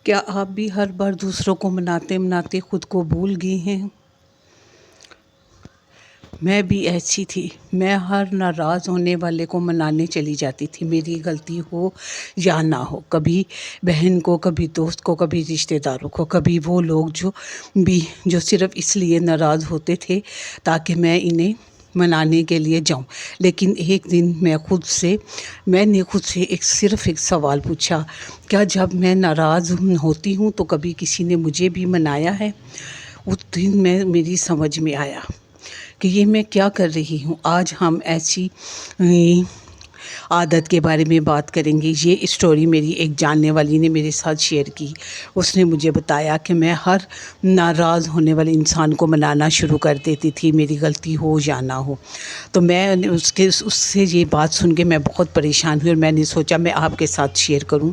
کیا آپ بھی ہر بار دوسروں کو مناتے مناتے خود کو بھول گئے ہیں؟ میں بھی ایسی تھی۔ میں ہر ناراض ہونے والے کو منانے چلی جاتی تھی، میری غلطی ہو یا نہ ہو۔ کبھی بہن کو، کبھی دوست کو، کبھی رشتہ داروں کو، کبھی وہ لوگ جو صرف اس لیے ناراض ہوتے تھے تاکہ میں انہیں منانے کے لیے جاؤں۔ لیکن ایک دن میں نے خود سے صرف ایک سوال پوچھا، کیا جب میں ناراض ہوتی ہوں تو کبھی کسی نے مجھے بھی منایا ہے؟ اس دن میری سمجھ میں آیا کہ یہ میں کیا کر رہی ہوں۔ آج ہم ایسی عادت کے بارے میں بات کریں گے۔ یہ اسٹوری میری ایک جاننے والی نے میرے ساتھ شیئر کی۔ اس نے مجھے بتایا کہ میں ہر ناراض ہونے والے انسان کو منانا شروع کر دیتی تھی، میری غلطی ہو یا نہ ہو۔ تو میں اس سے یہ بات سن کے میں بہت پریشان ہوئی، اور میں نے سوچا میں آپ کے ساتھ شیئر کروں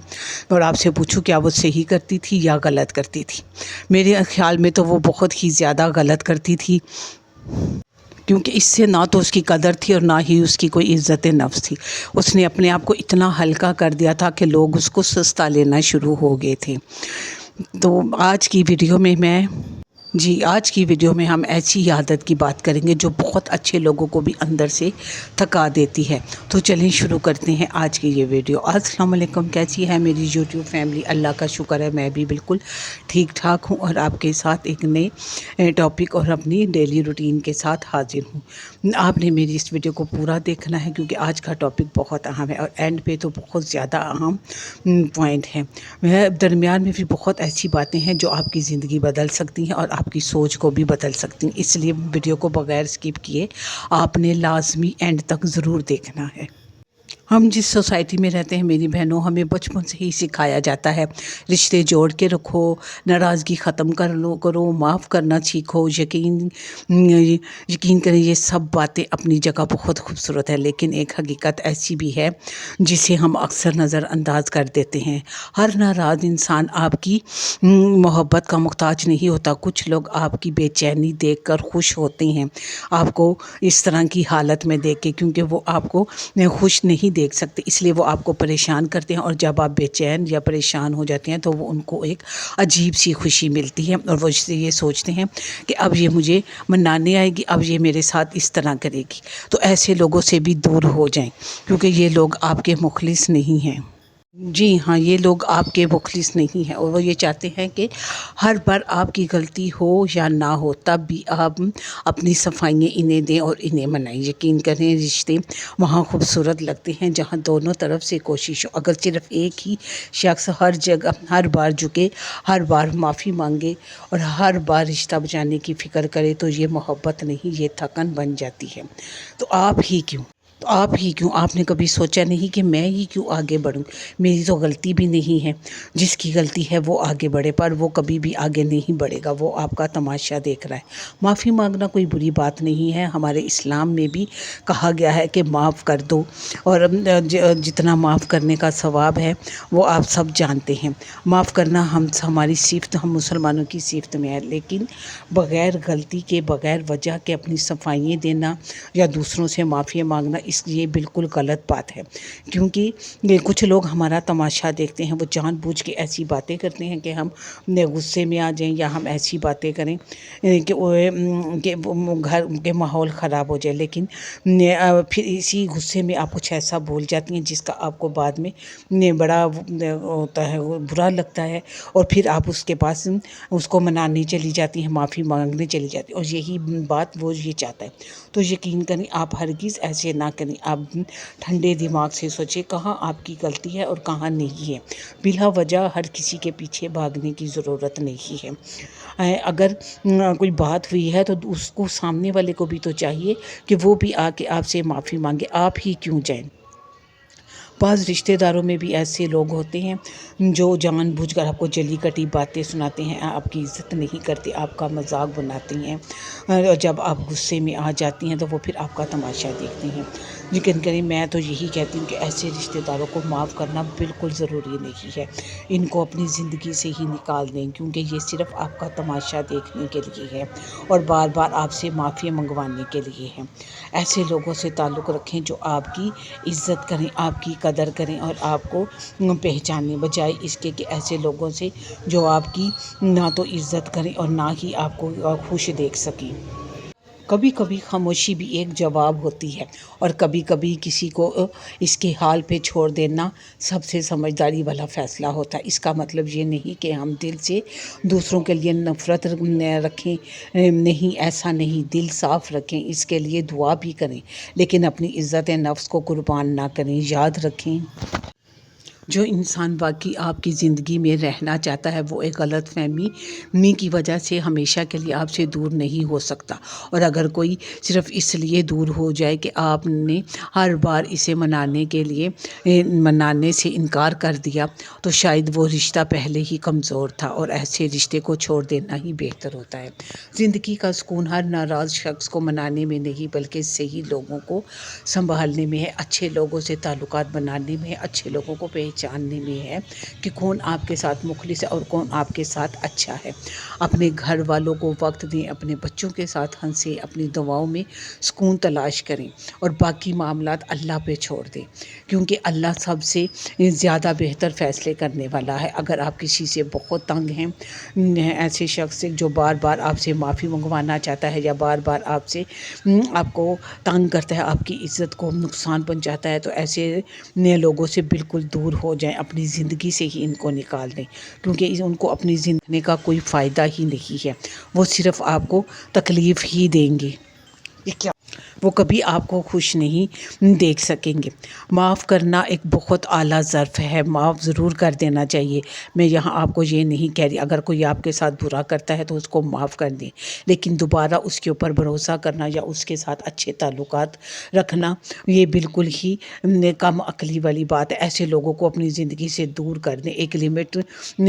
اور آپ سے پوچھوں کیا وہ صحیح کرتی تھی یا غلط کرتی تھی۔ میرے خیال میں تو وہ بہت ہی زیادہ غلط کرتی تھی، کیونکہ اس سے نہ تو اس کی قدر تھی اور نہ ہی اس کی کوئی عزت نفس تھی۔ اس نے اپنے آپ کو اتنا ہلکا کر دیا تھا کہ لوگ اس کو سستا لینا شروع ہو گئے تھے۔ تو آج کی ویڈیو میں ہم ایسی عادت کی بات کریں گے جو بہت اچھے لوگوں کو بھی اندر سے تھکا دیتی ہے۔ تو چلیں شروع کرتے ہیں آج کی یہ ویڈیو۔ السلام علیکم، کیسی ہے میری یوٹیوب فیملی؟ اللہ کا شکر ہے میں بھی بالکل ٹھیک ٹھاک ہوں، اور آپ کے ساتھ ایک نئے ٹاپک اور اپنی ڈیلی روٹین کے ساتھ حاضر ہوں۔ آپ نے میری اس ویڈیو کو پورا دیکھنا ہے، کیونکہ آج کا ٹاپک بہت اہم ہے، اور اینڈ پہ تو بہت زیادہ اہم پوائنٹ ہے۔ درمیان میں بھی بہت ایسی باتیں ہیں جو آپ کی زندگی بدل سکتی ہیں اور آپ کی سوچ کو بھی بدل سکتی ہیں، اس لیے ویڈیو کو بغیر اسکپ کیے آپ نے لازمی اینڈ تک ضرور دیکھنا ہے۔ ہم جس سوسائٹی میں رہتے ہیں میری بہنوں، ہمیں بچپن سے ہی سکھایا جاتا ہے رشتے جوڑ کے رکھو، ناراضگی ختم کرو، معاف کرنا سیکھو، یقین کریں یہ سب باتیں اپنی جگہ بہت خوبصورت ہے، لیکن ایک حقیقت ایسی بھی ہے جسے ہم اکثر نظر انداز کر دیتے ہیں۔ ہر ناراض انسان آپ کی محبت کا محتاج نہیں ہوتا۔ کچھ لوگ آپ کی بے چینی دیکھ کر خوش ہوتے ہیں، آپ کو اس طرح کی حالت میں دیکھ کے، کیونکہ وہ آپ کو خوش نہیں دیکھ سکتے، اس لیے وہ آپ کو پریشان کرتے ہیں، اور جب آپ بے چین یا پریشان ہو جاتے ہیں تو وہ ان کو ایک عجیب سی خوشی ملتی ہے، اور وہ اس سے یہ سوچتے ہیں کہ اب یہ مجھے منانے آئے گی، اب یہ میرے ساتھ اس طرح کرے گی۔ تو ایسے لوگوں سے بھی دور ہو جائیں، کیونکہ یہ لوگ آپ کے مخلص نہیں ہیں۔ جی ہاں، یہ لوگ آپ کے مخلص نہیں ہیں، اور وہ یہ چاہتے ہیں کہ ہر بار آپ کی غلطی ہو یا نہ ہو تب بھی آپ اپنی صفائیاں انہیں دیں اور انہیں منائیں۔ یقین کریں رشتے وہاں خوبصورت لگتے ہیں جہاں دونوں طرف سے کوشش ہو۔ اگر صرف ایک ہی شخص ہر بار جھکے، ہر بار معافی مانگے اور ہر بار رشتہ بچانے کی فکر کرے تو یہ محبت نہیں، یہ تھکن بن جاتی ہے۔ تو آپ ہی کیوں؟ آپ نے کبھی سوچا نہیں کہ میں ہی کیوں آگے بڑھوں؟ میری تو غلطی بھی نہیں ہے۔ جس کی غلطی ہے وہ آگے بڑھے، پر وہ کبھی بھی آگے نہیں بڑھے گا، وہ آپ کا تماشا دیکھ رہا ہے۔ معافی مانگنا کوئی بری بات نہیں ہے، ہمارے اسلام میں بھی کہا گیا ہے کہ معاف کر دو، اور جتنا معاف کرنے کا ثواب ہے وہ آپ سب جانتے ہیں۔ معاف کرنا ہماری صفت، ہم مسلمانوں کی صفت میں ہے، لیکن بغیر غلطی کے، بغیر وجہ کے اپنی صفائیاں دینا یا دوسروں سے معافی مانگنا، اس لیے بالکل غلط بات ہے، کیونکہ کچھ لوگ ہمارا تماشا دیکھتے ہیں، وہ جان بوجھ کے ایسی باتیں کرتے ہیں کہ ہم غصے میں آ جائیں، یا ہم ایسی باتیں کریں کہ گھر کے ماحول خراب ہو جائے، لیکن پھر اسی غصے میں آپ کچھ ایسا بول جاتی ہیں جس کا آپ کو بعد میں بڑا ہوتا ہے، برا لگتا ہے، اور پھر آپ اس کے پاس اس کو منانے چلی جاتی ہیں، معافی مانگنے چلی جاتی ہیں، اور یہی بات وہ یہ چاہتا ہے۔ تو یقین کریں آپ ہرگز ایسے نہ کریں، آپ ٹھنڈے دماغ سے سوچیں کہاں آپ کی غلطی ہے اور کہاں نہیں ہے۔ بلا وجہ ہر کسی کے پیچھے بھاگنے کی ضرورت نہیں ہے۔ اگر کوئی بات ہوئی ہے تو اس کو سامنے والے کو بھی تو چاہیے کہ وہ بھی آ کے آپ سے معافی مانگے، آپ ہی کیوں جائیں۔ بعض رشتہ داروں میں بھی ایسے لوگ ہوتے ہیں جو جان بوجھ کر آپ کو جلی کٹی باتیں سناتے ہیں، آپ کی عزت نہیں کرتے، آپ کا مذاق بناتے ہیں، اور جب آپ غصے میں آ جاتی ہیں تو وہ پھر آپ کا تماشا دیکھتے ہیں۔ یقین کریں میں تو یہی کہتی ہوں کہ ایسے رشتہ داروں کو معاف کرنا بالکل ضروری نہیں ہے، ان کو اپنی زندگی سے ہی نکال دیں، کیونکہ یہ صرف آپ کا تماشا دیکھنے کے لیے ہے اور بار بار آپ سے معافی منگوانے کے لیے ہے۔ ایسے لوگوں سے تعلق رکھیں جو آپ کی عزت کریں، آپ کی قدر کریں اور آپ کو پہچانیں، بجائے اس کے کہ ایسے لوگوں سے جو آپ کی نہ تو عزت کریں اور نہ ہی آپ کو خوش دیکھ سکیں۔ کبھی کبھی خاموشی بھی ایک جواب ہوتی ہے، اور کبھی کبھی کسی کو اس کے حال پہ چھوڑ دینا سب سے سمجھداری والا فیصلہ ہوتا ہے۔ اس کا مطلب یہ نہیں کہ ہم دل سے دوسروں کے لیے نفرت رکھیں، نہیں، ایسا نہیں، دل صاف رکھیں، اس کے لیے دعا بھی کریں، لیکن اپنی عزت نفس کو قربان نہ کریں۔ یاد رکھیں، جو انسان واقعی آپ کی زندگی میں رہنا چاہتا ہے وہ ایک غلط فہمی کی وجہ سے ہمیشہ کے لیے آپ سے دور نہیں ہو سکتا، اور اگر کوئی صرف اس لیے دور ہو جائے کہ آپ نے ہر بار اسے منانے سے انکار کر دیا تو شاید وہ رشتہ پہلے ہی کمزور تھا، اور ایسے رشتے کو چھوڑ دینا ہی بہتر ہوتا ہے۔ زندگی کا سکون ہر ناراض شخص کو منانے میں نہیں بلکہ صحیح لوگوں کو سنبھالنے میں ہے، اچھے لوگوں سے تعلقات بنانے میں ہے، اچھے لوگوں کو پہچاننے میں ہے کہ کون آپ کے ساتھ مخلص ہے اور کون آپ کے ساتھ اچھا ہے۔ اپنے گھر والوں کو وقت دیں، اپنے بچوں کے ساتھ ہنسیں، اپنی دعاؤں میں سکون تلاش کریں اور باقی معاملات اللہ پہ چھوڑ دیں، کیونکہ اللہ سب سے زیادہ بہتر فیصلے کرنے والا ہے۔ اگر آپ کسی سے بہت تنگ ہیں، ایسے شخص سے جو بار بار آپ سے معافی منگوانا چاہتا ہے یا بار بار آپ کو تنگ کرتا ہے، آپ کی عزت کو نقصان پہنچاتا ہے، تو ایسے نئے لوگوں سے بالکل دور ہو جائیں، اپنی زندگی سے ہی ان کو نکال دیں، کیونکہ ان کو اپنی زندگی کا کوئی فائدہ ہی نہیں ہے، وہ صرف آپ کو تکلیف ہی دیں گے، وہ کبھی آپ کو خوش نہیں دیکھ سکیں گے۔ معاف کرنا ایک بہت اعلیٰ ظرف ہے، معاف ضرور کر دینا چاہیے۔ میں یہاں آپ کو یہ نہیں کہہ رہی، اگر کوئی آپ کے ساتھ برا کرتا ہے تو اس کو معاف کر دیں، لیکن دوبارہ اس کے اوپر بھروسہ کرنا یا اس کے ساتھ اچھے تعلقات رکھنا یہ بالکل ہی کم عقلی والی بات ہے۔ ایسے لوگوں کو اپنی زندگی سے دور کر دیں، ایک لمٹ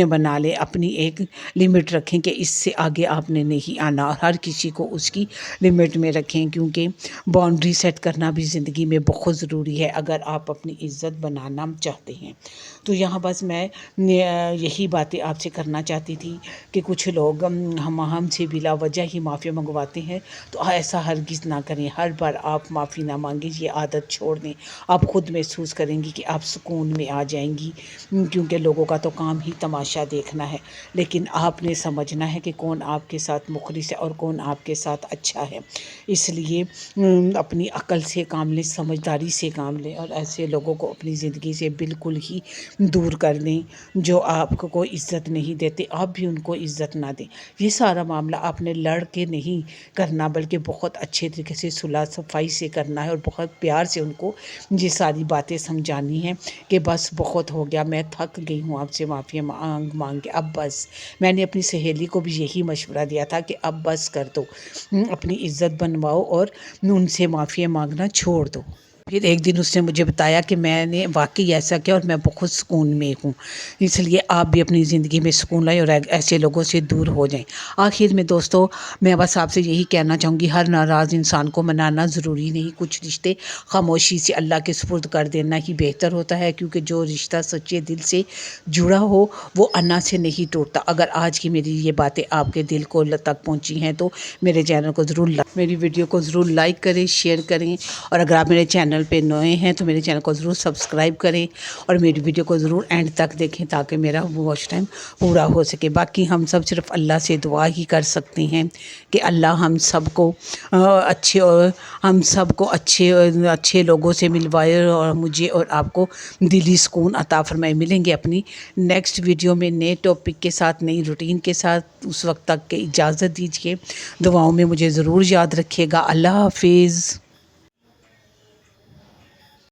بنا لیں، اپنی ایک لمٹ رکھیں کہ اس سے آگے آپ نے نہیں آنا، اور ہر کسی کو اس کی لمٹ میں رکھیں، کیونکہ باؤنڈری سیٹ کرنا بھی زندگی میں بہت ضروری ہے اگر آپ اپنی عزت بنانا چاہتے ہیں۔ تو یہاں بس میں یہی باتیں آپ سے کرنا چاہتی تھی کہ کچھ لوگ ہم سے بلا وجہ ہی معافی منگواتے ہیں، تو ایسا ہرگز نہ کریں۔ ہر بار آپ معافی نہ مانگیں، یہ عادت چھوڑ دیں، آپ خود محسوس کریں گی کہ آپ سکون میں آ جائیں گی، کیونکہ لوگوں کا تو کام ہی تماشا دیکھنا ہے، لیکن آپ نے سمجھنا ہے کہ کون آپ کے ساتھ مخلص ہے اور کون آپ کے ساتھ اچھا ہے۔ اس لیے اپنی عقل سے کام لیں، سمجھداری سے کام لیں، اور ایسے لوگوں کو اپنی زندگی سے بالکل ہی دور کر دیں جو آپ کو کوئی عزت نہیں دیتے، آپ بھی ان کو عزت نہ دیں۔ یہ سارا معاملہ آپ نے لڑ کے نہیں کرنا، بلکہ بہت اچھے طریقے سے صلح صفائی سے کرنا ہے، اور بہت پیار سے ان کو یہ ساری باتیں سمجھانی ہیں کہ بس بہت ہو گیا، میں تھک گئی ہوں آپ سے معافی مانگ کے، اب بس۔ میں نے اپنی سہیلی کو بھی یہی مشورہ دیا تھا کہ اب بس کر دو، اپنی عزت بنواؤ اور ان سے معافی مانگنا چھوڑ دو۔ پھر ایک دن اس نے مجھے بتایا کہ میں نے واقعی ایسا کیا اور میں بہت سکون میں ہوں۔ اس لیے آپ بھی اپنی زندگی میں سکون لائیں اور ایسے لوگوں سے دور ہو جائیں۔ آخر میں دوستو، میں بس آپ سے یہی کہنا چاہوں گی، ہر ناراض انسان کو منانا ضروری نہیں، کچھ رشتے خاموشی سے اللہ کے سپرد کر دینا ہی بہتر ہوتا ہے، کیونکہ جو رشتہ سچے دل سے جڑا ہو وہ انا سے نہیں ٹوٹتا۔ اگر آج کی میری یہ باتیں آپ کے دل کو تک پہنچی ہیں تو میرے چینل کو میری ویڈیو کو ضرور لائک کریں، شیئر کریں، اور اگر آپ میرے چینل پہ نئے ہیں تو میرے چینل کو ضرور سبسکرائب کریں اور میری ویڈیو کو ضرور اینڈ تک دیکھیں تاکہ میرا واچ ٹائم پورا ہو سکے۔ باقی ہم سب صرف اللہ سے دعا ہی کر سکتے ہیں کہ اللہ ہم سب کو اچھے لوگوں سے ملوائے، اور مجھے اور آپ کو دلی سکون عطا فرمائے۔ ملیں گے اپنی نیکسٹ ویڈیو میں نئے ٹاپک کے ساتھ، نئی روٹین کے ساتھ۔ اس وقت تک کے اجازت دیجیے، دعاؤں میں مجھے ضرور یاد رکھیے گا۔ اللہ حافظ۔